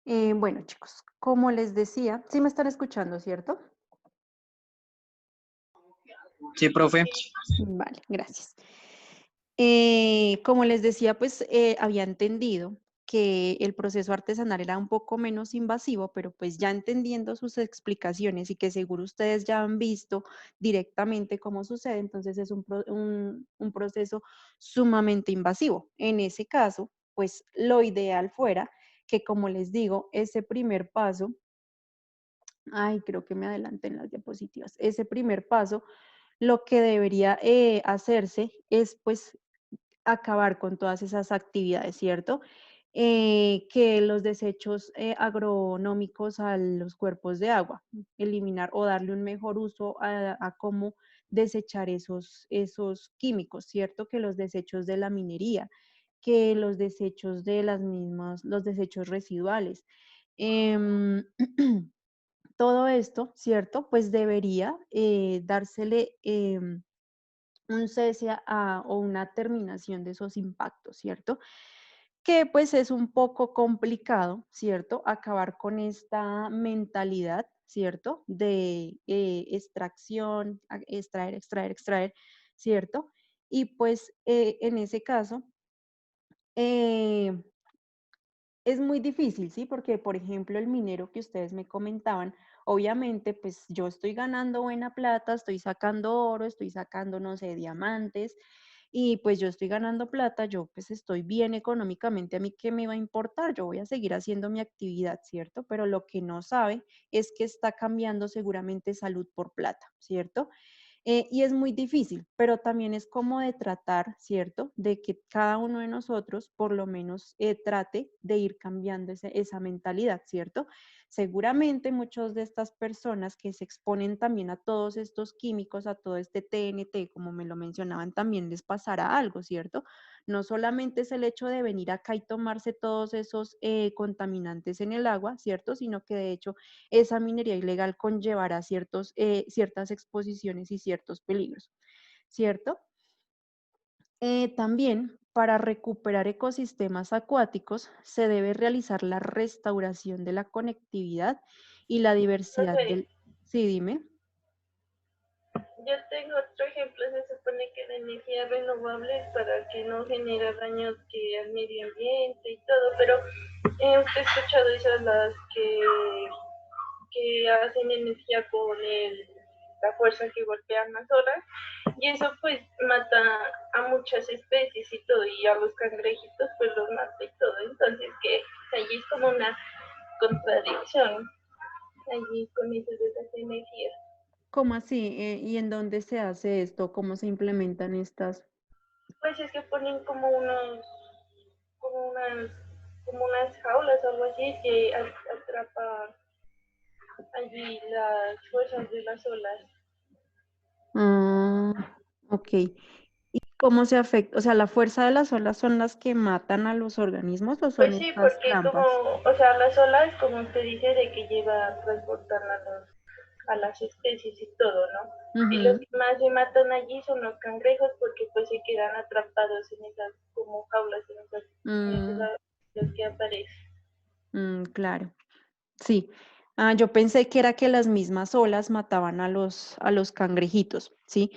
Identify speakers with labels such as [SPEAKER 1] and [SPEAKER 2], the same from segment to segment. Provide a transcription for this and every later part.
[SPEAKER 1] Bueno, chicos, como les decía, sí me están escuchando, ¿cierto?
[SPEAKER 2] Sí, profe.
[SPEAKER 1] Vale, gracias. Como les decía, pues había entendido que el proceso artesanal era un poco menos invasivo, pero pues ya entendiendo sus explicaciones y que seguro ustedes ya han visto directamente cómo sucede, entonces es un proceso sumamente invasivo. En ese caso, pues lo ideal fuera que, como les digo, ese primer paso. Ay, creo que me adelanté en las diapositivas. Ese primer paso, lo que debería hacerse es pues acabar con todas esas actividades, ¿cierto? Que los desechos agronómicos a los cuerpos de agua, eliminar o darle un mejor uso a cómo desechar esos químicos, ¿cierto? Que los desechos de la minería, que los desechos de las mismas, los desechos residuales. Em, todo esto, ¿cierto? Pues debería dársele un cese o una terminación de esos impactos, ¿cierto? Que pues es un poco complicado, ¿cierto? Acabar con esta mentalidad, ¿cierto? De extracción, extraer, extraer, extraer, ¿cierto? Y pues en ese caso, eh, es muy difícil, ¿sí? Porque, por ejemplo, el minero que ustedes me comentaban, obviamente, pues yo estoy ganando buena plata, estoy sacando oro, estoy sacando, no sé, diamantes, y pues yo estoy ganando plata, yo pues estoy bien económicamente, a mí qué me va a importar, yo voy a seguir haciendo mi actividad, ¿cierto? Pero lo que no sabe es que está cambiando seguramente salud por plata, ¿cierto? Y es muy difícil, pero también es como de tratar, ¿cierto? De que cada uno de nosotros por lo menos trate de ir cambiando esa mentalidad, ¿cierto? Seguramente muchas de estas personas que se exponen también a todos estos químicos, a todo este TNT, como me lo mencionaban, también les pasará algo, ¿cierto? No solamente es el hecho de venir acá y tomarse todos esos contaminantes en el agua, ¿cierto? Sino que de hecho esa minería ilegal conllevará ciertas exposiciones y ciertos peligros, ¿cierto? También para recuperar ecosistemas acuáticos se debe realizar la restauración de la conectividad y la diversidad
[SPEAKER 3] Profe,
[SPEAKER 1] del... Sí, dime.
[SPEAKER 3] yo tengo otro ejemplo, se supone que la energía renovable es para que no genere daños que al medio ambiente y todo, pero usted ha escuchado esas las que hacen energía con la fuerza que golpean las olas y eso pues mata a muchas especies y todo y a los cangrejitos pues los mata y todo, entonces que allí es como una contradicción allí con eso de las energías.
[SPEAKER 1] ¿Cómo así? ¿Y en dónde se hace esto? ¿Cómo se implementan estas?
[SPEAKER 3] Pues es que ponen como unas, como unas jaulas o algo así que atrapa allí las fuerzas de las olas.
[SPEAKER 1] Ah, ok. ¿Y cómo se afecta? O sea, la fuerza de las olas son las que matan a los organismos o son
[SPEAKER 3] Pues sí,
[SPEAKER 1] estas
[SPEAKER 3] porque como,
[SPEAKER 1] trampas.
[SPEAKER 3] o sea, las olas, como usted dice, de que lleva a transportar a las especies y todo, ¿no? Y los
[SPEAKER 1] Ujú.
[SPEAKER 3] que más se matan allí son los cangrejos porque pues se quedan atrapados en esas como jaulas, en
[SPEAKER 1] Mm,
[SPEAKER 3] esas los que aparecen.
[SPEAKER 1] claro, sí. Ah, yo pensé que era que las mismas olas mataban a los cangrejitos, ¿sí?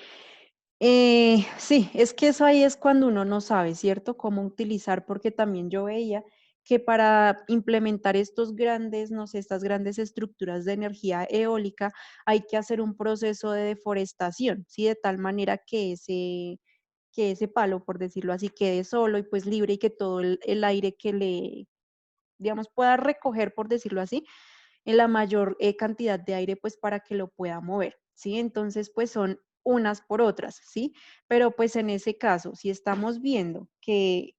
[SPEAKER 1] Sí, es que eso ahí es cuando uno no sabe, ¿cierto? Cómo utilizar, porque también yo veía que para implementar estos grandes, no sé, estas grandes estructuras de energía eólica, hay que hacer un proceso de deforestación, ¿sí? De tal manera que ese palo, por decirlo así, quede solo y pues libre y que todo el aire que le, digamos, pueda recoger, por decirlo así, en la mayor cantidad de aire, pues para que lo pueda mover, ¿sí? Entonces, pues son unas por otras, ¿sí? Pero pues en ese caso, si estamos viendo que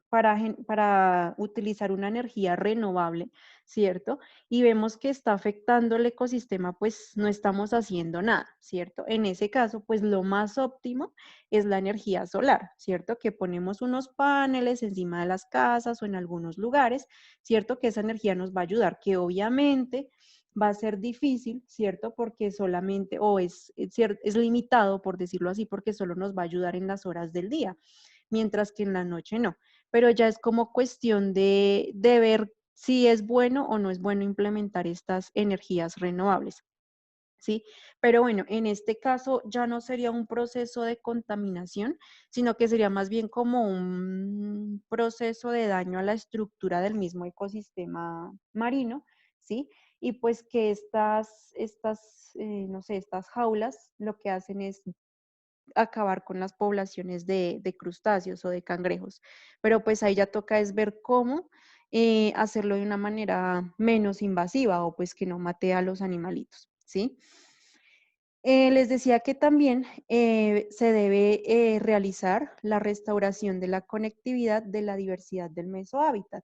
[SPEAKER 1] para utilizar una energía renovable, ¿cierto? Y vemos que está afectando el ecosistema, pues no estamos haciendo nada, ¿cierto? En ese caso, pues lo más óptimo es la energía solar, ¿cierto? Que ponemos unos paneles encima de las casas o en algunos lugares, ¿cierto? Que esa energía nos va a ayudar, que obviamente va a ser difícil, ¿cierto? Porque solamente, o es limitado, por decirlo así, porque solo nos va a ayudar en las horas del día, mientras que en la noche no, pero ya es como cuestión de ver si es bueno o no es bueno implementar estas energías renovables. ¿Sí? Pero bueno, en este caso ya no sería un proceso de contaminación, sino que sería más bien como un proceso de daño a la estructura del mismo ecosistema marino, ¿sí? Y pues que no sé, estas jaulas lo que hacen es acabar con las poblaciones de crustáceos o de cangrejos. Pero pues ahí ya toca es ver cómo hacerlo de una manera menos invasiva o pues que no mate a los animalitos, ¿sí? Les decía que también se debe realizar la restauración de la conectividad de la diversidad del mesohábitat.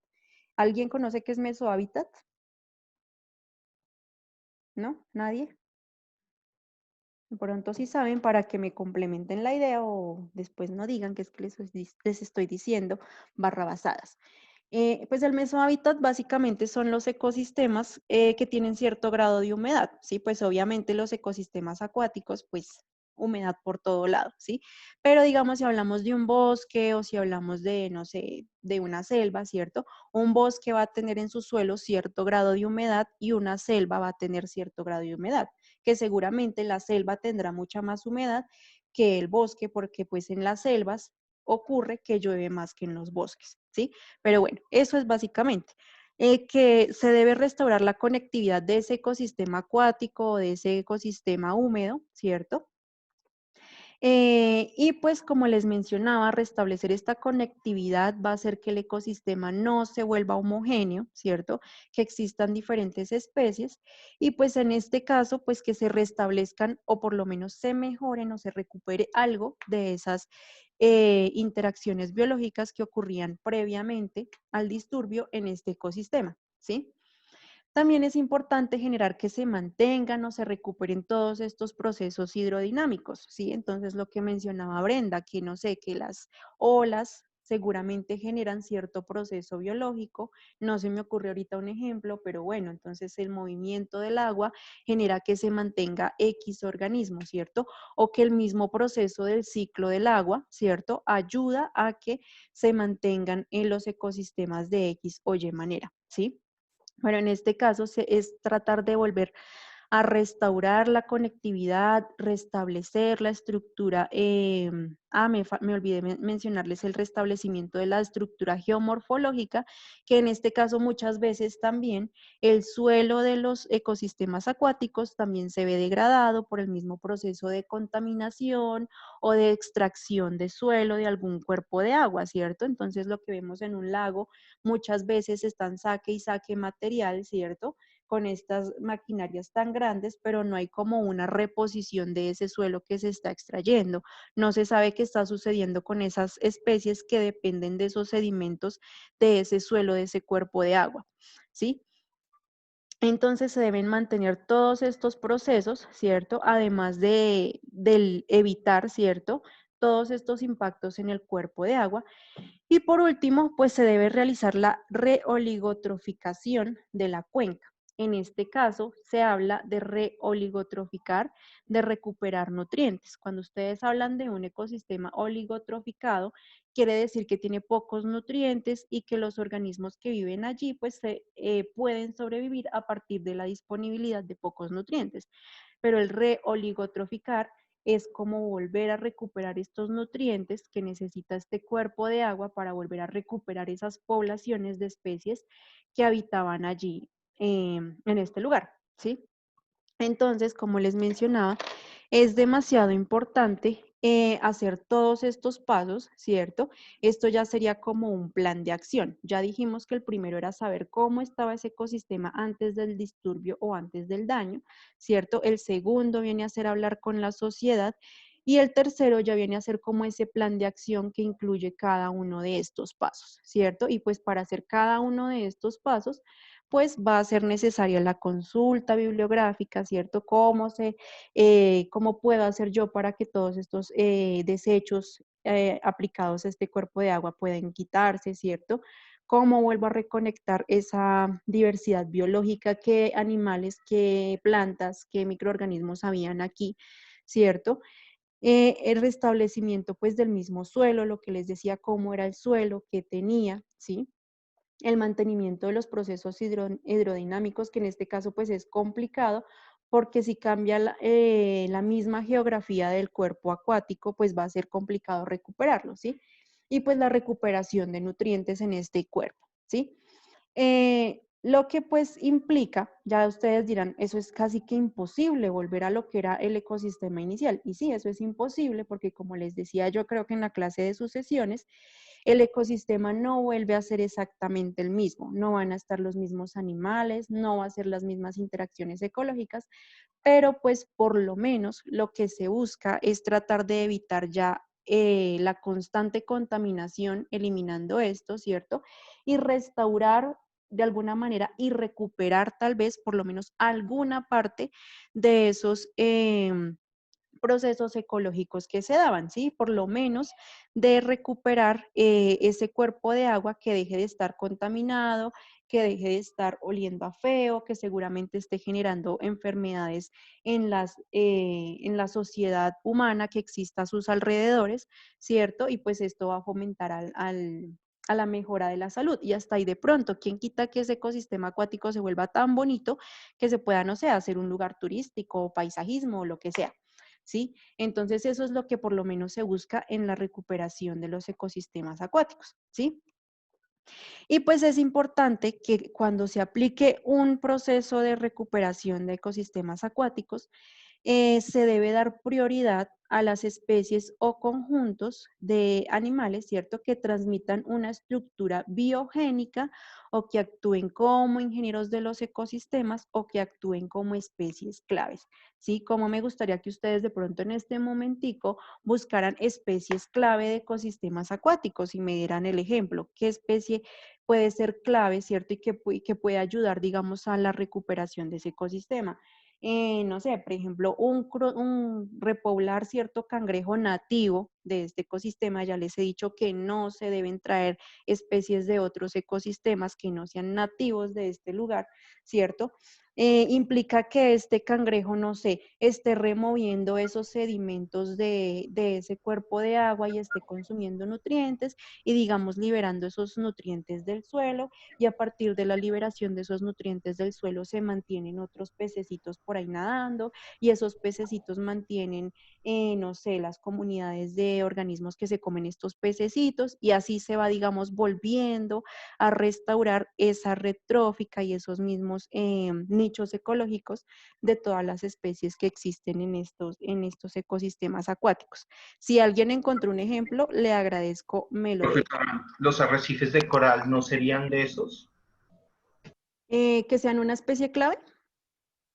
[SPEAKER 1] ¿Alguien conoce qué es mesohábitat? ¿No? ¿Nadie? De pronto sí saben para que me complementen la idea o después no digan que es que les estoy diciendo barrabasadas. Pues el mesohábitat básicamente son los ecosistemas que tienen cierto grado de humedad, ¿sí? Pues obviamente los ecosistemas acuáticos, pues humedad por todo lado, ¿sí? Pero digamos si hablamos de un bosque o si hablamos de, no sé, de una selva, ¿cierto? Un bosque va a tener en su suelo cierto grado de humedad y una selva va a tener cierto grado de humedad, que seguramente la selva tendrá mucha más humedad que el bosque porque pues en las selvas ocurre que llueve más que en los bosques, ¿sí? Pero bueno, eso es básicamente. Que se debe restaurar la conectividad de ese ecosistema acuático o de ese ecosistema húmedo, ¿cierto? Y pues como les mencionaba, restablecer esta conectividad va a hacer que el ecosistema no se vuelva homogéneo, ¿cierto? Que existan diferentes especies y pues en este caso, pues que se restablezcan o por lo menos se mejoren o se recupere algo de esas interacciones biológicas que ocurrían previamente al disturbio en este ecosistema, ¿sí? También es importante generar que se mantengan o se recuperen todos estos procesos hidrodinámicos, ¿sí? Entonces, lo que mencionaba Brenda, que no sé, que las olas seguramente generan cierto proceso biológico, no se me ocurre ahorita un ejemplo, pero bueno, entonces el movimiento del agua genera que se mantenga X organismo, ¿cierto? O que el mismo proceso del ciclo del agua, ¿cierto? Ayuda a que se mantengan en los ecosistemas de X o Y manera, ¿sí? Bueno, en este caso es tratar de volver a restaurar la conectividad, restablecer la estructura. Me olvidé mencionarles el restablecimiento de la estructura geomorfológica, que en este caso muchas veces también el suelo de los ecosistemas acuáticos también se ve degradado por el mismo proceso de contaminación o de extracción de suelo de algún cuerpo de agua, ¿cierto? Entonces lo que vemos en un lago muchas veces están saque y saque material, ¿cierto? Con estas maquinarias tan grandes, pero no hay como una reposición de ese suelo que se está extrayendo. No se sabe qué está sucediendo con esas especies que dependen de esos sedimentos de ese suelo, de ese cuerpo de agua, ¿sí? Entonces se deben mantener todos estos procesos, ¿cierto? Además del evitar, ¿cierto? Todos estos impactos en el cuerpo de agua y por último, pues se debe realizar la reoligotroficación de la cuenca. En este caso, se habla de reoligotroficar, de recuperar nutrientes. Cuando ustedes hablan de un ecosistema oligotroficado, quiere decir que tiene pocos nutrientes y que los organismos que viven allí pues pueden sobrevivir a partir de la disponibilidad de pocos nutrientes. Pero el reoligotroficar es como volver a recuperar estos nutrientes que necesita este cuerpo de agua para volver a recuperar esas poblaciones de especies que habitaban allí en este lugar, ¿sí? Entonces, como les mencionaba, es demasiado importante hacer todos estos pasos, ¿cierto? Esto ya sería como un plan de acción. Ya dijimos que el primero era saber cómo estaba ese ecosistema antes del disturbio o antes del daño, ¿cierto? El segundo viene a ser hablar con la sociedad y el tercero ya viene a ser como ese plan de acción que incluye cada uno de estos pasos, ¿cierto? Y pues para hacer cada uno de estos pasos, pues va a ser necesaria la consulta bibliográfica, ¿cierto? ¿Cómo puedo hacer yo para que todos estos desechos aplicados a este cuerpo de agua puedan quitarse, ¿cierto? ¿Cómo vuelvo a reconectar esa diversidad biológica, qué animales, qué plantas, qué microorganismos habían aquí, ¿cierto? El restablecimiento pues del mismo suelo, lo que les decía, cómo era el suelo que tenía, ¿sí? el mantenimiento de los procesos hidrodinámicos, que en este caso pues es complicado, porque si cambia la misma geografía del cuerpo acuático, pues va a ser complicado recuperarlo, ¿sí? Y pues la recuperación de nutrientes en este cuerpo, ¿sí? Lo que pues implica, ya ustedes dirán, eso es casi que imposible volver a lo que era el ecosistema inicial. Y sí, eso es imposible porque como les decía yo creo que en la clase de sucesiones, el ecosistema no vuelve a ser exactamente el mismo, no van a estar los mismos animales, no va a ser las mismas interacciones ecológicas, pero pues por lo menos lo que se busca es tratar de evitar ya la constante contaminación, eliminando esto, ¿cierto? Y restaurar de alguna manera y recuperar tal vez por lo menos alguna parte de esos procesos ecológicos que se daban, ¿sí? Por lo menos de recuperar ese cuerpo de agua que deje de estar contaminado, que deje de estar oliendo a feo, que seguramente esté generando enfermedades en la sociedad humana que exista a sus alrededores, ¿cierto? Y pues esto va a fomentar a la mejora de la salud. Y hasta ahí de pronto, ¿quién quita que ese ecosistema acuático se vuelva tan bonito que se pueda, no sé, hacer un lugar turístico, paisajismo o lo que sea? ¿Sí? Entonces eso es lo que por lo menos se busca en la recuperación de los ecosistemas acuáticos, ¿sí? Y pues es importante que cuando se aplique un proceso de recuperación de ecosistemas acuáticos, se debe dar prioridad a las especies o conjuntos de animales, ¿cierto?, que transmitan una estructura biogénica o que actúen como ingenieros de los ecosistemas o que actúen como especies claves, ¿sí? Como me gustaría que ustedes de pronto en este momentico buscaran especies clave de ecosistemas acuáticos y me dieran el ejemplo, qué especie puede ser clave, ¿cierto? Y que puede ayudar, digamos, a la recuperación de ese ecosistema. No sé, por ejemplo, un repoblar cierto cangrejo nativo de este ecosistema, ya les he dicho que no se deben traer especies de otros ecosistemas que no sean nativos de este lugar, ¿cierto? Implica que este cangrejo, no sé, esté removiendo esos sedimentos de ese cuerpo de agua y esté consumiendo nutrientes y digamos liberando esos nutrientes del suelo y a partir de la liberación de esos nutrientes del suelo se mantienen otros pececitos por ahí nadando y esos pececitos mantienen, no sé, las comunidades de organismos que se comen estos pececitos y así se va, digamos, volviendo a restaurar esa red trófica y esos mismos nichos ecológicos de todas las especies que existen en estos ecosistemas acuáticos. Si alguien encontró un ejemplo, le agradezco, me lo dé.
[SPEAKER 4] Profesora, ¿los arrecifes de coral no serían de esos?
[SPEAKER 1] Que sean una especie clave.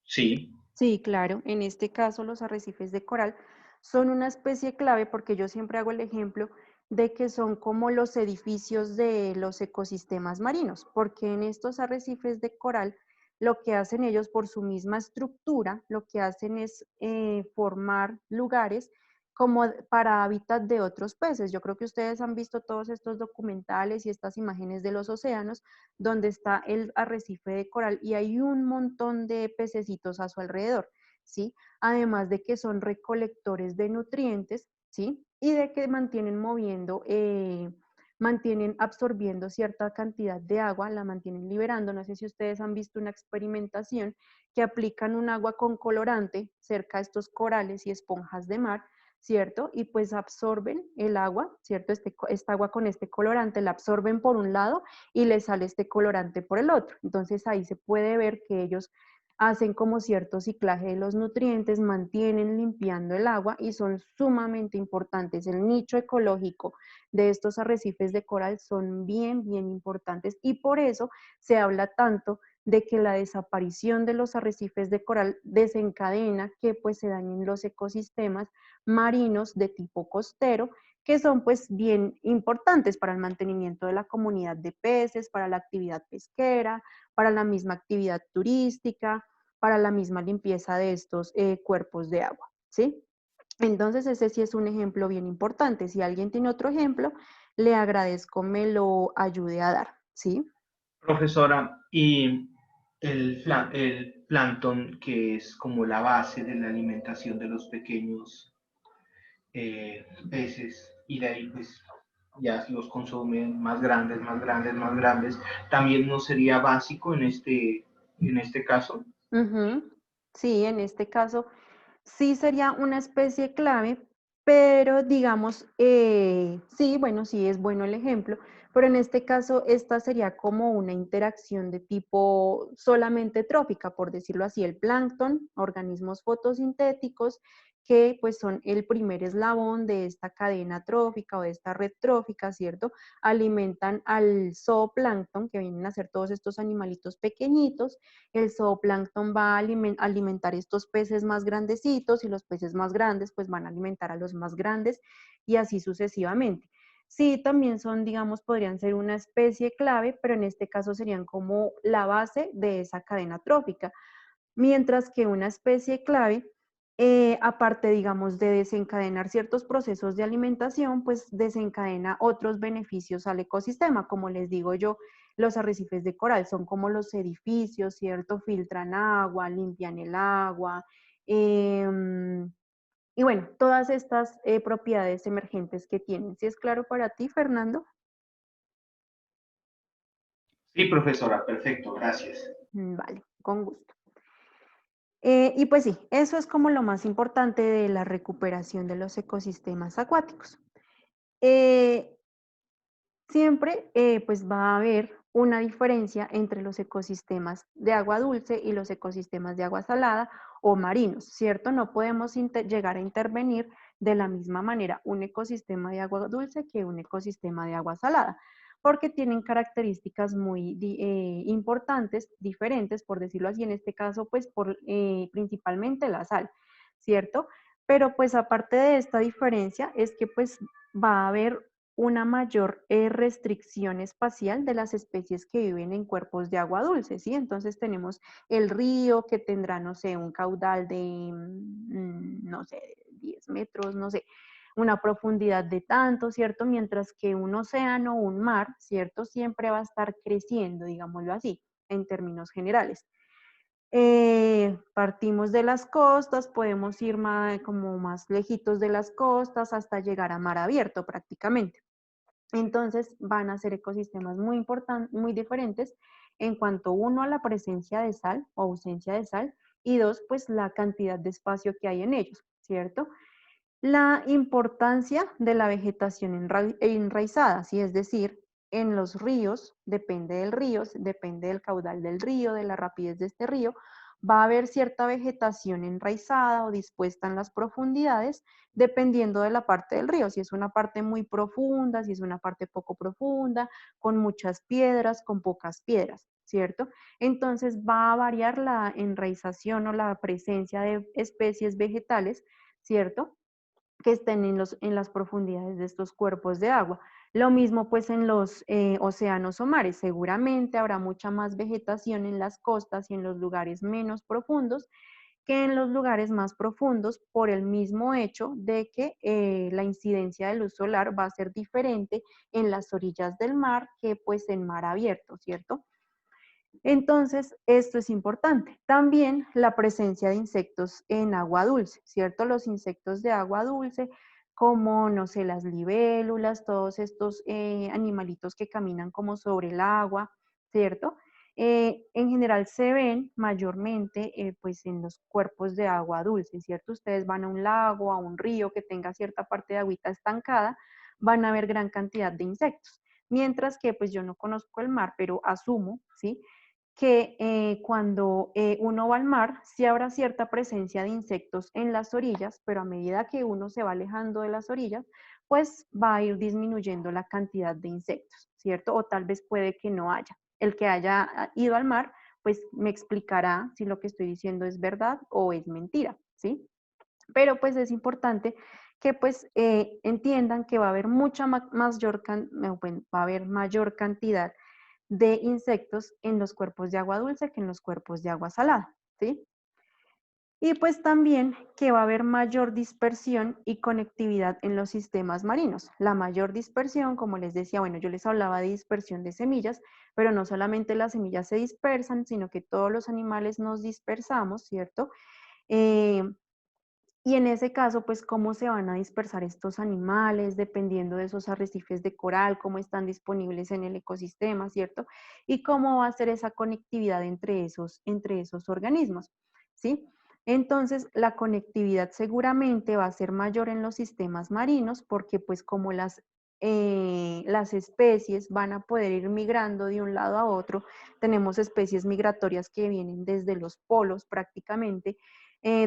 [SPEAKER 4] Sí.
[SPEAKER 1] Sí, claro. En este caso, los arrecifes de coral son una especie clave porque yo siempre hago el ejemplo de que son como los edificios de los ecosistemas marinos, porque en estos arrecifes de coral lo que hacen ellos por su misma estructura, lo que hacen es formar lugares como para hábitat de otros peces. Yo creo que ustedes han visto todos estos documentales y estas imágenes de los océanos donde está el arrecife de coral y hay un montón de pececitos a su alrededor, ¿sí? Además de que son recolectores de nutrientes, ¿sí? Y de que mantienen moviendo, mantienen absorbiendo cierta cantidad de agua, la mantienen liberando. No sé si ustedes han visto una experimentación que aplican un agua con colorante cerca de estos corales y esponjas de mar, ¿cierto? Y pues absorben el agua, ¿cierto? Esta agua con este colorante la absorben por un lado y le sale este colorante por el otro. Entonces ahí se puede ver que ellos hacen como cierto ciclaje de los nutrientes, mantienen limpiando el agua y son sumamente importantes. El nicho ecológico de estos arrecifes de coral son bien importantes y por eso se habla tanto de que la desaparición de los arrecifes de coral desencadena que pues se dañen los ecosistemas marinos de tipo costero que son pues bien importantes para el mantenimiento de la comunidad de peces, para la actividad pesquera, para la misma actividad turística, para la misma limpieza de estos cuerpos de agua, ¿sí? Entonces ese sí es un ejemplo bien importante. Si alguien tiene otro ejemplo, le agradezco me lo ayude a dar, ¿sí?
[SPEAKER 4] Profesora, y el plancton, que es como la base de la alimentación de los pequeños peces, y de ahí pues ya los consumen más grandes, más grandes, más grandes, también no sería básico en este caso.
[SPEAKER 1] Ujú. Sí, en este caso sí sería una especie clave, pero digamos, sí, bueno, sí es bueno el ejemplo, pero en este caso esta sería como una interacción de tipo solamente trófica, por decirlo así, el plancton, organismos fotosintéticos, que pues son el primer eslabón de esta cadena trófica o de esta red trófica, ¿cierto? Alimentan al zooplancton, que vienen a ser todos estos animalitos pequeñitos. El zooplancton va a alimentar estos peces más grandecitos y los peces más grandes pues van a alimentar a los más grandes y así sucesivamente. Sí, también son, digamos, podrían ser una especie clave, pero en este caso serían como la base de esa cadena trófica, mientras que una especie clave, aparte, digamos, de desencadenar ciertos procesos de alimentación, pues desencadena otros beneficios al ecosistema. Como les digo yo, los arrecifes de coral son como los edificios, ¿cierto? Filtran agua, limpian el agua. Y bueno, todas estas propiedades emergentes que tienen. ¿Sí es claro para ti, Fernando?
[SPEAKER 4] Sí, profesora, perfecto, gracias.
[SPEAKER 1] Vale, con gusto. Y pues sí, eso es como lo más importante de la recuperación de los ecosistemas acuáticos. Eh, Siempre pues va a haber una diferencia entre los ecosistemas de agua dulce y los ecosistemas de agua salada o marinos, ¿cierto? No podemos llegar a intervenir de la misma manera un ecosistema de agua dulce que un ecosistema de agua salada, porque tienen características muy importantes, diferentes, por decirlo así, en este caso, pues principalmente la sal, ¿cierto? Pero pues aparte de esta diferencia es que pues va a haber una mayor restricción espacial de las especies que viven en cuerpos de agua dulce, ¿sí? Entonces tenemos el río que tendrá, no sé, un caudal de, no sé, 10 metros, no sé, una profundidad de tanto, ¿cierto? Mientras que un océano o un mar, ¿cierto? Siempre va a estar creciendo, digámoslo así, en términos generales. Partimos de las costas, podemos ir como más lejitos de las costas hasta llegar a mar abierto prácticamente. Entonces van a ser ecosistemas muy importantes, muy diferentes en cuanto uno a la presencia de sal o ausencia de sal y dos, pues la cantidad de espacio que hay en ellos, ¿cierto? La importancia de la vegetación enraizada, ¿sí? Es decir, en los ríos, depende del río, depende del caudal del río, de la rapidez de este río, va a haber cierta vegetación enraizada o dispuesta en las profundidades, dependiendo de la parte del río, si es una parte muy profunda, si es una parte poco profunda, con muchas piedras, con pocas piedras, ¿cierto? Entonces va a variar la enraización o la presencia de especies vegetales, ¿cierto? Que estén en las profundidades de estos cuerpos de agua. Lo mismo pues en los océanos o mares. Seguramente habrá mucha más vegetación en las costas y en los lugares menos profundos que en los lugares más profundos por el mismo hecho de que la incidencia de luz solar va a ser diferente en las orillas del mar que pues en mar abierto, ¿cierto? Entonces, esto es importante. También la presencia de insectos en agua dulce, ¿cierto? Los insectos de agua dulce, como, no sé, las libélulas, todos estos animalitos que caminan como sobre el agua, ¿cierto? En general se ven mayormente pues en los cuerpos de agua dulce, ¿cierto? Ustedes van a un lago, a un río que tenga cierta parte de agüita estancada, van a ver gran cantidad de insectos. Mientras que pues yo no conozco el mar, pero asumo, ¿sí? Que cuando uno va al mar, sí habrá cierta presencia de insectos en las orillas, pero a medida que uno se va alejando de las orillas, pues va a ir disminuyendo la cantidad de insectos, ¿cierto? O tal vez puede que no haya. El que haya ido al mar, pues me explicará si lo que estoy diciendo es verdad o es mentira, ¿sí? Pero pues es importante que pues entiendan que va a haber va a haber mayor cantidad de insectos en los cuerpos de agua dulce que en los cuerpos de agua salada, ¿sí? Y pues también que va a haber mayor dispersión y conectividad en los sistemas marinos. La mayor dispersión, como les decía, bueno, yo les hablaba de dispersión de semillas, pero no solamente las semillas se dispersan, sino que todos los animales nos dispersamos, ¿cierto? Y en ese caso, pues, ¿cómo se van a dispersar estos animales dependiendo de esos arrecifes de coral, cómo están disponibles en el ecosistema, ¿cierto? Y cómo va a ser esa conectividad entre esos organismos, ¿sí? Entonces, la conectividad seguramente va a ser mayor en los sistemas marinos porque, pues, como las especies van a poder ir migrando de un lado a otro, tenemos especies migratorias que vienen desde los polos prácticamente,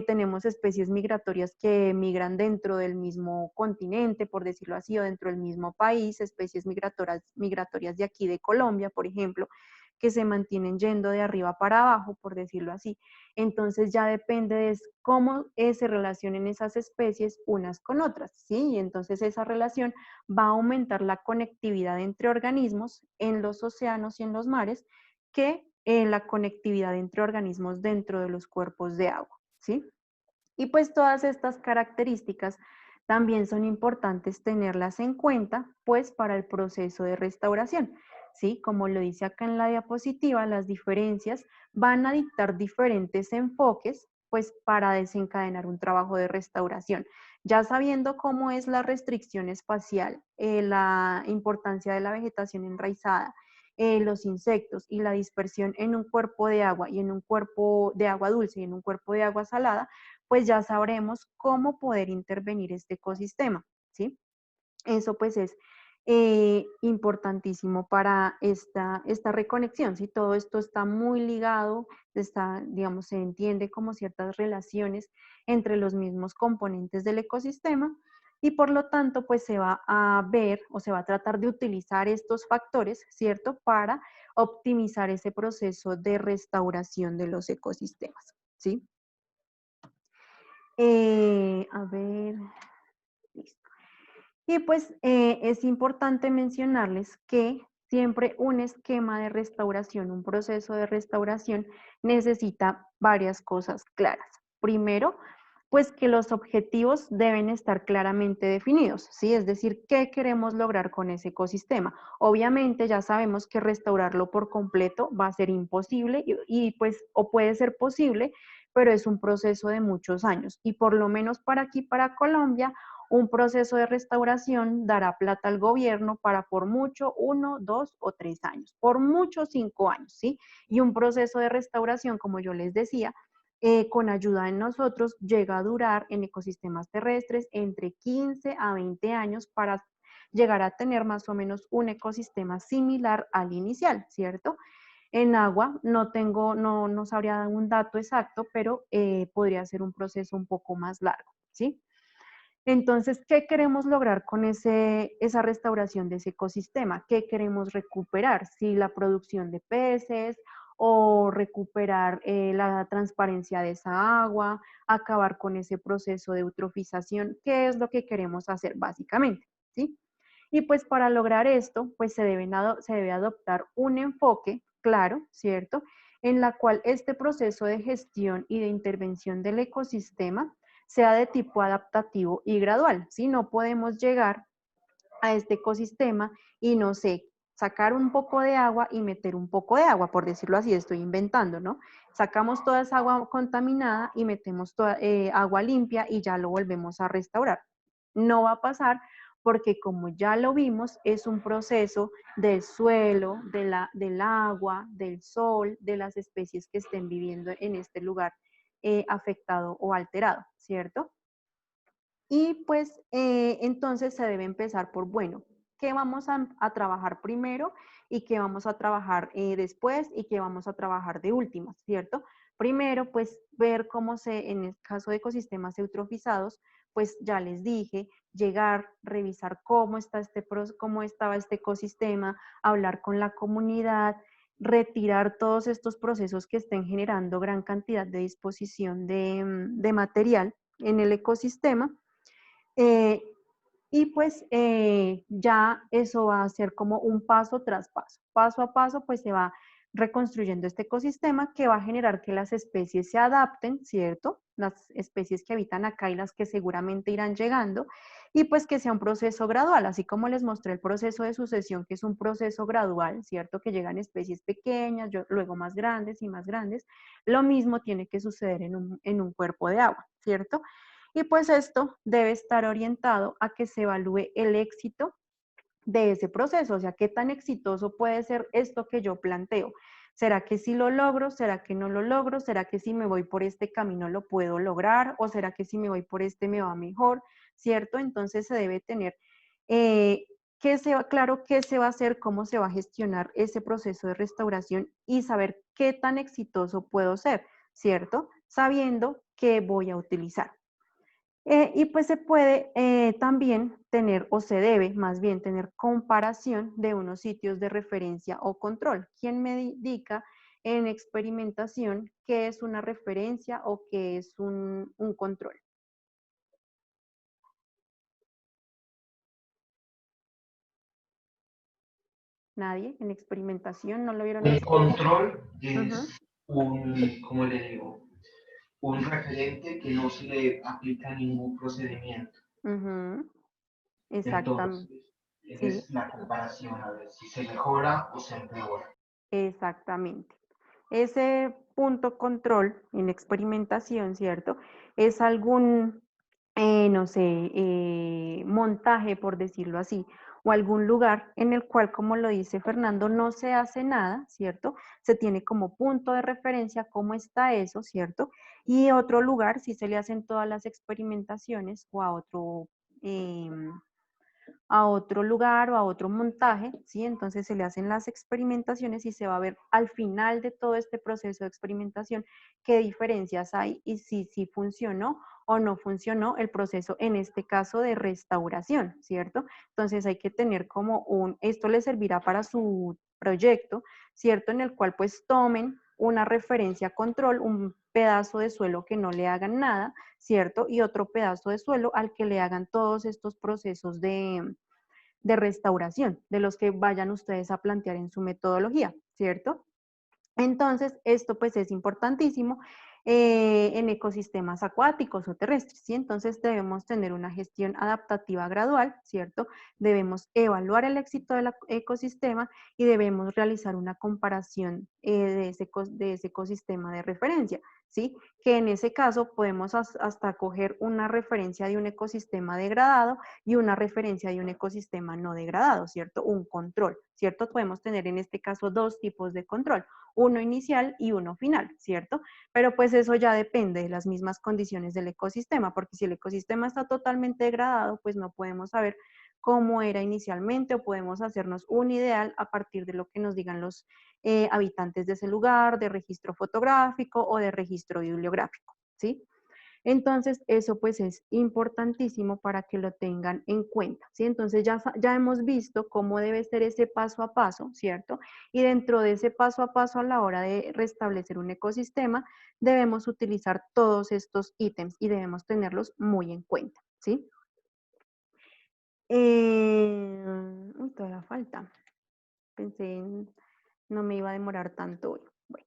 [SPEAKER 1] tenemos especies migratorias que migran dentro del mismo continente, por decirlo así, o dentro del mismo país, especies migratorias de aquí de Colombia, por ejemplo, que se mantienen yendo de arriba para abajo, por decirlo así. Entonces ya depende de cómo se relacionen esas especies unas con otras, ¿sí? Y entonces esa relación va a aumentar la conectividad entre organismos en los océanos y en los mares que la conectividad entre organismos dentro de los cuerpos de agua. ¿Sí? Y pues todas estas características también son importantes tenerlas en cuenta, pues para el proceso de restauración. ¿Sí? Como lo dice acá en la diapositiva, las diferencias van a dictar diferentes enfoques, pues para desencadenar un trabajo de restauración. Ya sabiendo cómo es la restricción espacial, la importancia de la vegetación enraizada, los insectos y la dispersión en un cuerpo de agua y en un cuerpo de agua dulce y en un cuerpo de agua salada, pues ya sabremos cómo poder intervenir este ecosistema, ¿sí? Eso pues es importantísimo para esta reconexión, ¿sí? Todo esto está muy ligado, digamos, se entiende como ciertas relaciones entre los mismos componentes del ecosistema y por lo tanto, pues se va a ver o se va a tratar de utilizar estos factores, ¿cierto? Para optimizar ese proceso de restauración de los ecosistemas, ¿sí? A ver, listo. Y pues es importante mencionarles que siempre un esquema de restauración, un proceso de restauración necesita varias cosas claras. Primero, pues que los objetivos deben estar claramente definidos, ¿sí? Es decir, ¿qué queremos lograr con ese ecosistema? Obviamente ya sabemos que restaurarlo por completo va a ser imposible y pues o puede ser posible, pero es un proceso de muchos años y por lo menos para aquí, para Colombia, un proceso de restauración dará plata al gobierno para por mucho 1, 2 o 3 años, por mucho 5 años, ¿sí? Y un proceso de restauración, como yo les decía, con ayuda de nosotros llega a durar en ecosistemas terrestres entre 15 a 20 años para llegar a tener más o menos un ecosistema similar al inicial, ¿cierto? En agua no sabría dar un dato exacto, pero podría ser un proceso un poco más largo, ¿sí? Entonces, ¿qué queremos lograr con esa restauración de ese ecosistema? ¿Qué queremos recuperar? Si la producción de peces o recuperar la transparencia de esa agua, acabar con ese proceso de eutrofización, ¿qué es lo que queremos hacer básicamente? ¿Sí? Y pues para lograr esto, pues se debe adoptar un enfoque claro, ¿cierto? En la cual este proceso de gestión y de intervención del ecosistema sea de tipo adaptativo y gradual, ¿sí? No podemos llegar a este ecosistema y no sé, sacar un poco de agua y meter un poco de agua, por decirlo así, estoy inventando, ¿no? Sacamos toda esa agua contaminada y metemos toda, agua limpia y ya lo volvemos a restaurar. No va a pasar porque como ya lo vimos, es un proceso del suelo, del agua, del sol, de las especies que estén viviendo en este lugar afectado o alterado, ¿cierto? Y pues entonces se debe empezar por, bueno, ¿qué vamos a trabajar primero y qué vamos a trabajar después y qué vamos a trabajar de últimas, ¿cierto? Primero, pues ver en el caso de ecosistemas eutrofizados, pues ya les dije, llegar, revisar cómo estaba este ecosistema, hablar con la comunidad, retirar todos estos procesos que estén generando gran cantidad de disposición de material en el ecosistema. Eh, y pues ya eso va a ser como un paso tras paso. Paso a paso pues se va reconstruyendo este ecosistema que va a generar que las especies se adapten, ¿cierto? Las especies que habitan acá y las que seguramente irán llegando y pues que sea un proceso gradual, así como les mostré el proceso de sucesión, que es un proceso gradual, ¿cierto? Que llegan especies pequeñas, luego más grandes y más grandes. Lo mismo tiene que suceder en un cuerpo de agua, ¿cierto? Y pues esto debe estar orientado a que se evalúe el éxito de ese proceso, o sea, qué tan exitoso puede ser esto que yo planteo. ¿Será que sí lo logro? ¿Será que no lo logro? ¿Será que si me voy por este camino lo puedo lograr? ¿O será que si me voy por este me va mejor? ¿Cierto? Entonces se debe tener claro qué se va a hacer, cómo se va a gestionar ese proceso de restauración y saber qué tan exitoso puedo ser, ¿cierto? Sabiendo qué voy a utilizar. Y pues se puede también tener, o se debe más bien tener comparación de unos sitios de referencia o control. ¿Quién me indica en experimentación qué es una referencia o qué es un control? ¿Nadie? ¿En experimentación no lo vieron
[SPEAKER 4] Un
[SPEAKER 1] ustedes?
[SPEAKER 4] control
[SPEAKER 1] Ujú,
[SPEAKER 4] es un, ¿cómo le digo? Un referente que no se le aplica ningún procedimiento.
[SPEAKER 1] ujú, exactamente,
[SPEAKER 4] Entonces,
[SPEAKER 1] sí.
[SPEAKER 4] es la comparación, a ver si se mejora o se empeora.
[SPEAKER 1] Exactamente. Ese punto control en experimentación, ¿cierto? Es algún, no sé, montaje, por decirlo así, o algún lugar en el cual, como lo dice Fernando, no se hace nada, ¿cierto? Se tiene como punto de referencia cómo está eso, ¿cierto? Y otro lugar, si se le hacen todas las experimentaciones o a otro lugar o a otro montaje, ¿sí? Entonces se le hacen las experimentaciones y se va a ver al final de todo este proceso de experimentación qué diferencias hay y si funcionó o no funcionó el proceso, en este caso de restauración, ¿cierto? Entonces hay que tener como esto le servirá para su proyecto, ¿cierto? En el cual pues tomen una referencia control, un pedazo de suelo que no le hagan nada, ¿cierto? Y otro pedazo de suelo al que le hagan todos estos procesos de restauración, de los que vayan ustedes a plantear en su metodología, ¿cierto? Entonces, esto pues es importantísimo en ecosistemas acuáticos o terrestres, ¿sí? Entonces debemos tener una gestión adaptativa gradual, ¿cierto? Debemos evaluar el éxito del ecosistema y debemos realizar una comparación de ese ecosistema de referencia, ¿sí? Que en ese caso podemos hasta coger una referencia de un ecosistema degradado y una referencia de un ecosistema no degradado, ¿cierto? Un control, ¿cierto? Podemos tener en este caso dos tipos de control, uno inicial y uno final, ¿cierto? Pero pues eso ya depende de las mismas condiciones del ecosistema, porque si el ecosistema está totalmente degradado, pues no podemos saber cómo era inicialmente o podemos hacernos un ideal a partir de lo que nos digan los habitantes de ese lugar, de registro fotográfico o de registro bibliográfico, ¿sí? Entonces, eso pues es importantísimo para que lo tengan en cuenta, ¿sí? Entonces ya hemos visto cómo debe ser ese paso a paso, ¿cierto? Y dentro de ese paso a paso a la hora de restablecer un ecosistema, debemos utilizar todos estos ítems y debemos tenerlos muy en cuenta, ¿sí? Todavía falta. No me iba a demorar tanto hoy. Bueno.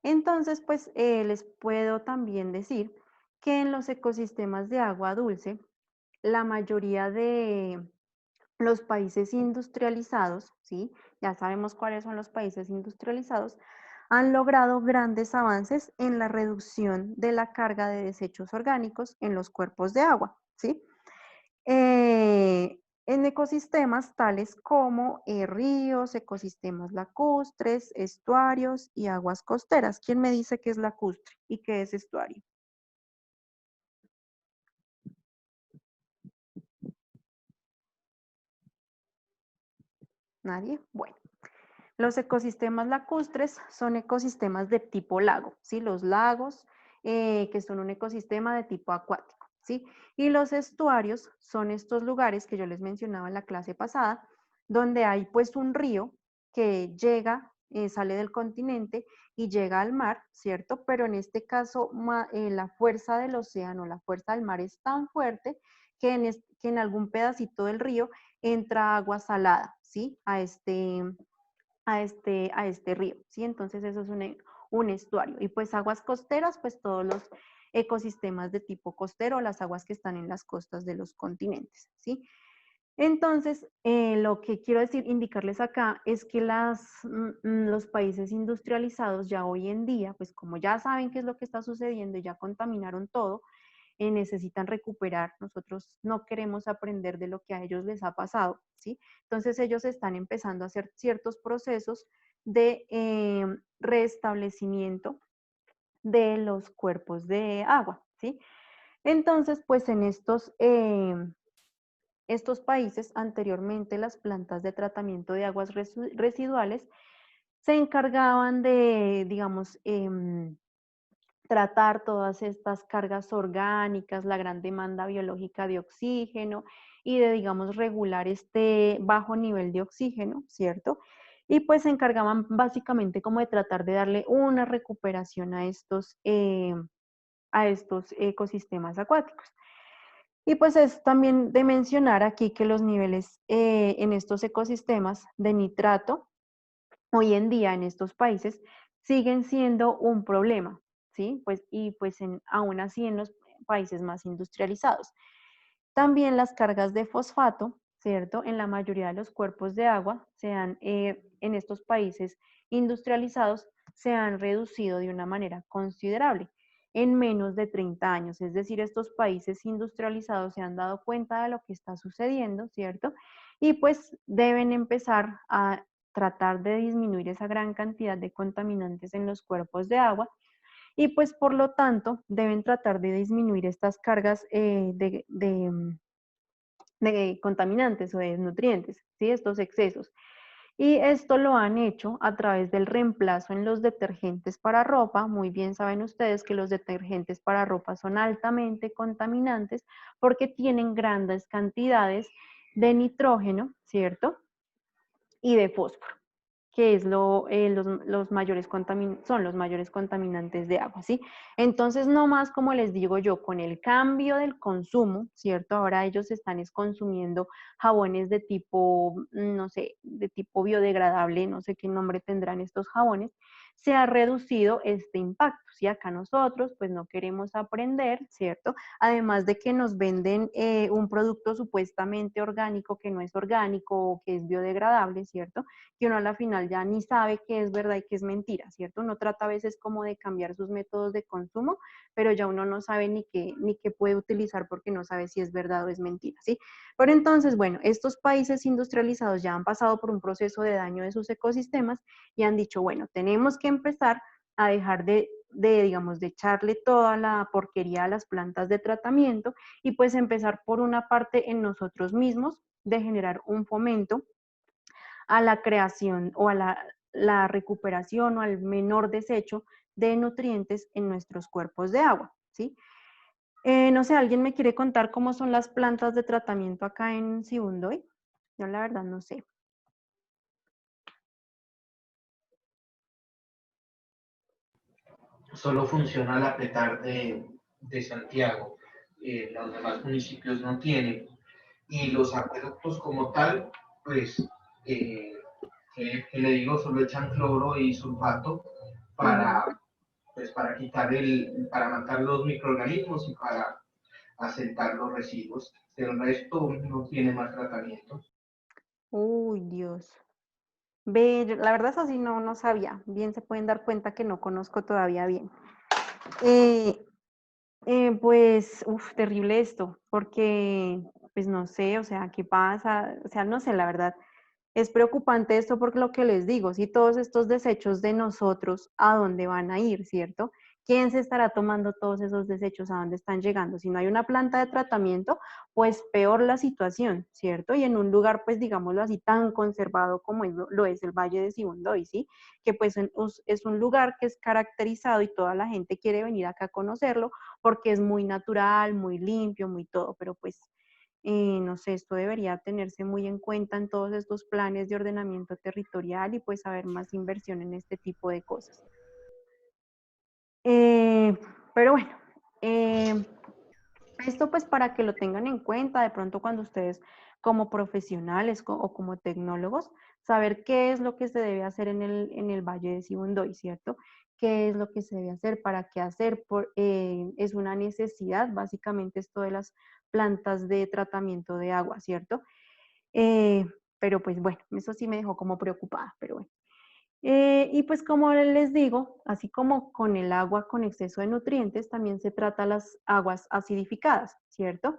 [SPEAKER 1] Entonces, pues les puedo también decir que en los ecosistemas de agua dulce, la mayoría de los países industrializados, ¿sí? Ya sabemos cuáles son los países industrializados, han logrado grandes avances en la reducción de la carga de desechos orgánicos en los cuerpos de agua, ¿sí? En ecosistemas tales como ríos, ecosistemas lacustres, estuarios y aguas costeras. ¿Quién me dice qué es lacustre y qué es estuario? ¿Nadie? Bueno. Los ecosistemas lacustres son ecosistemas de tipo lago, ¿sí? Los lagos, que son un ecosistema de tipo acuático, ¿sí? Y los estuarios son estos lugares que yo les mencionaba en la clase pasada, donde hay pues un río que llega, sale del continente y llega al mar, ¿cierto? Pero en este caso la fuerza del océano, la fuerza del mar es tan fuerte que en algún pedacito del río entra agua salada, ¿sí? A este río, ¿sí? Entonces eso es un estuario. Y pues aguas costeras, pues todos los ecosistemas de tipo costero, las aguas que están en las costas de los continentes, ¿sí? Entonces, lo que quiero decir, indicarles acá es que los países industrializados ya hoy en día, pues como ya saben qué es lo que está sucediendo y ya contaminaron todo, necesitan recuperar. Nosotros no queremos aprender de lo que a ellos les ha pasado, ¿sí? Entonces ellos están empezando a hacer ciertos procesos de restablecimiento de los cuerpos de agua, ¿sí? Entonces, pues en estos países, anteriormente las plantas de tratamiento de aguas residuales se encargaban de, digamos, tratar todas estas cargas orgánicas, la gran demanda biológica de oxígeno y de, digamos, regular este bajo nivel de oxígeno, ¿cierto? Y pues se encargaban básicamente como de tratar de darle una recuperación a estos ecosistemas acuáticos. Y pues es también de mencionar aquí que los niveles en estos ecosistemas de nitrato hoy en día en estos países siguen siendo un problema, ¿sí? Pues, y pues aún así en los países más industrializados. También las cargas de fosfato, ¿cierto? En la mayoría de los cuerpos de agua en estos países industrializados se han reducido de una manera considerable en menos de 30 años. Es decir, estos países industrializados se han dado cuenta de lo que está sucediendo, ¿cierto? Y pues deben empezar a tratar de disminuir esa gran cantidad de contaminantes en los cuerpos de agua y pues por lo tanto deben tratar de disminuir estas cargas de contaminantes o de nutrientes, ¿sí? Estos excesos. Y esto lo han hecho a través del reemplazo en los detergentes para ropa. Muy bien saben ustedes que los detergentes para ropa son altamente contaminantes porque tienen grandes cantidades de nitrógeno, ¿cierto? Y de fósforo, que es los mayores son los mayores contaminantes de agua, ¿sí? Entonces, no más como les digo yo, con el cambio del consumo, ¿cierto? Ahora ellos están consumiendo jabones de tipo, no sé, de tipo biodegradable, no sé qué nombre tendrán estos jabones, se ha reducido este impacto, ¿sí? Acá nosotros, pues no queremos aprender, ¿cierto? Además de que nos venden un producto supuestamente orgánico que no es orgánico o que es biodegradable, ¿cierto? Que uno a la final ya ni sabe qué es verdad y qué es mentira, ¿cierto? Uno trata a veces como de cambiar sus métodos de consumo, pero ya uno no sabe ni qué puede utilizar porque no sabe si es verdad o es mentira, ¿sí? Pero entonces, bueno, estos países industrializados ya han pasado por un proceso de daño de sus ecosistemas y han dicho, bueno, tenemos que empezar a dejar digamos, de echarle toda la porquería a las plantas de tratamiento y pues empezar por una parte en nosotros mismos de generar un fomento a la creación o a la recuperación o al menor desecho de nutrientes en nuestros cuerpos de agua, ¿sí? No sé, ¿alguien me quiere contar cómo son las plantas de tratamiento acá en Sibundoy? Yo la verdad no sé.
[SPEAKER 4] Solo funciona al apretar de Santiago. Los demás municipios no tienen. Y los acueductos como tal, pues, eh, que le digo, solo echan cloro y sulfato
[SPEAKER 1] Ujú.
[SPEAKER 4] para, pues, para matar los microorganismos y para asentar los residuos. El resto no tiene más tratamiento.
[SPEAKER 1] Uy, Dios. Ve, la verdad es así, no sabía. Bien se pueden dar cuenta que no conozco todavía bien. Eh, pues, terrible esto, porque, pues no sé, o sea, ¿qué pasa? O sea, no sé, la verdad. Es preocupante esto por lo que les digo, si todos estos desechos de nosotros, ¿a dónde van a ir, cierto? ¿Quién se estará tomando todos esos desechos? ¿A dónde están llegando? Si no hay una planta de tratamiento, pues peor la situación, ¿cierto? Y en un lugar, pues digámoslo así, tan conservado como lo es el Valle de Sibundoy, ¿sí? Que pues es un lugar que es caracterizado y toda la gente quiere venir acá a conocerlo porque es muy natural, muy limpio, muy todo, pero pues no sé, esto debería tenerse muy en cuenta en todos estos planes de ordenamiento territorial y pues haber más inversión en este tipo de cosas. Pero bueno, eh, esto pues para que lo tengan en cuenta de pronto cuando ustedes como profesionales o como tecnólogos, saber qué es lo que se debe hacer en el Valle de Sibundoy, ¿cierto? ¿Qué es lo que se debe hacer? ¿Para qué hacer? Es una necesidad, básicamente esto de las plantas de tratamiento de agua, ¿cierto? Pero pues bueno, eso sí me dejó como preocupada, pero bueno. Y pues como les digo, así como con el agua con exceso de nutrientes, también se trata las aguas acidificadas, ¿cierto?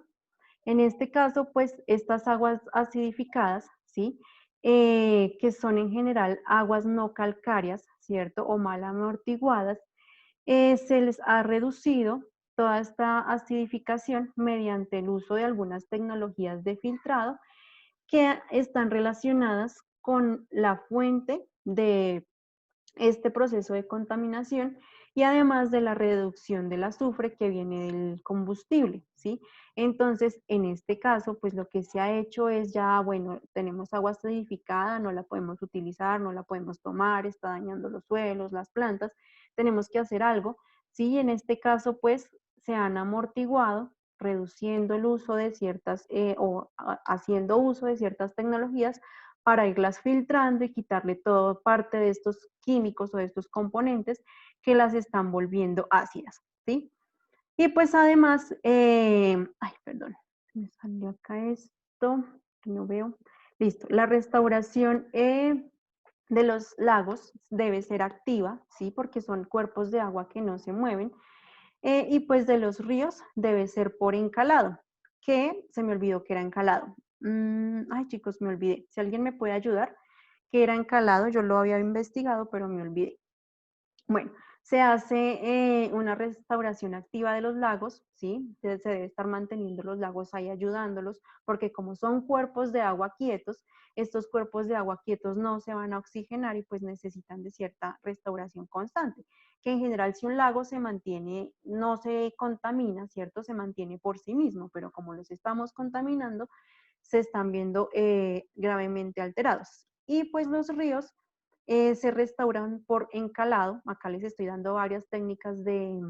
[SPEAKER 1] En este caso, pues estas aguas acidificadas, ¿sí? Que son en general aguas no calcáreas, ¿cierto? O mal amortiguadas, se les ha reducido toda esta acidificación mediante el uso de algunas tecnologías de filtrado que están relacionadas con la fuente de este proceso de contaminación y además de la reducción del azufre que viene del combustible, ¿sí? Entonces, en este caso, pues lo que se ha hecho es ya, bueno, tenemos agua acidificada, no la podemos utilizar, no la podemos tomar, está dañando los suelos, las plantas, tenemos que hacer algo, ¿sí? En este caso, pues se han amortiguado reduciendo el uso de ciertas haciendo uso de ciertas tecnologías para irlas filtrando y quitarle toda parte de estos químicos o de estos componentes que las están volviendo ácidas, ¿sí? Y pues además, ay, perdón, me salió acá esto, que no veo. Listo, la restauración de los lagos debe ser activa, ¿sí? Porque son cuerpos de agua que no se mueven. Y pues de los ríos debe ser por encalado, que se me olvidó que era encalado. Ay, chicos, me olvidé. Si alguien me puede ayudar, que era encalado, yo lo había investigado, pero me olvidé. Bueno, se hace una restauración activa de los lagos, ¿sí? Se debe estar manteniendo los lagos ahí ayudándolos, porque como son cuerpos de agua quietos, estos cuerpos de agua quietos no se van a oxigenar y pues necesitan de cierta restauración constante, que en general si un lago se mantiene, no se contamina, ¿cierto? Se mantiene por sí mismo, pero como los estamos contaminando, se están viendo gravemente alterados. Y pues los ríos se restauran por encalado. Acá les estoy dando varias técnicas de,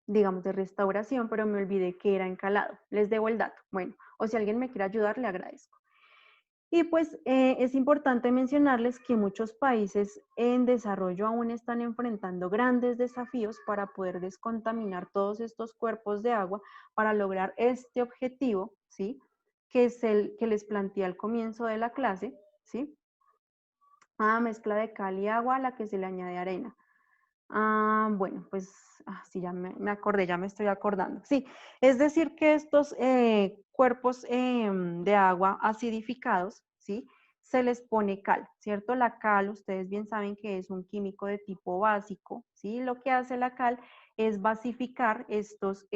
[SPEAKER 1] digamos, de restauración, pero me olvidé que era encalado. Les debo el dato. Bueno, o si alguien me quiere ayudar, le agradezco. Y pues es importante mencionarles que muchos países en desarrollo aún están enfrentando grandes desafíos para poder descontaminar todos estos cuerpos de agua para lograr este objetivo, ¿sí? Que es el que les planteé al comienzo de la clase, ¿sí? Mezcla de cal y agua a la que se le añade arena. Bueno, pues sí, ya me acordé, ya me estoy acordando. Sí, es decir que estos cuerpos de agua acidificados, ¿sí? Se les pone cal, ¿cierto? La cal, ustedes bien saben que es un químico de tipo básico, ¿sí? Lo que hace la cal es basificar estos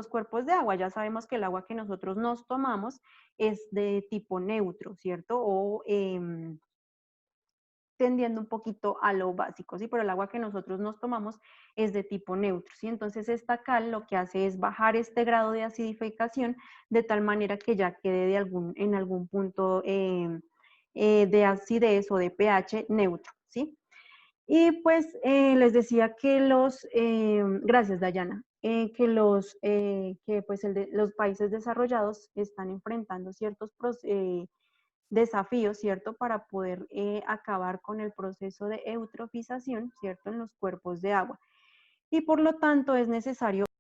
[SPEAKER 1] cuerpos de agua. Ya sabemos que el agua que nosotros nos tomamos es de tipo neutro, ¿cierto? O tendiendo un poquito a lo básico, ¿sí? Pero el agua que nosotros nos tomamos es de tipo neutro, ¿sí? Entonces esta cal lo que hace es bajar este grado de acidificación de tal manera que ya quede en algún punto de acidez o de pH neutro, ¿sí? Y pues les decía que gracias Dayana, que pues los países desarrollados están enfrentando ciertos desafíos, ¿cierto? Para poder acabar con el proceso de eutrofización, ¿cierto? En los cuerpos de agua. Y por lo tanto es necesario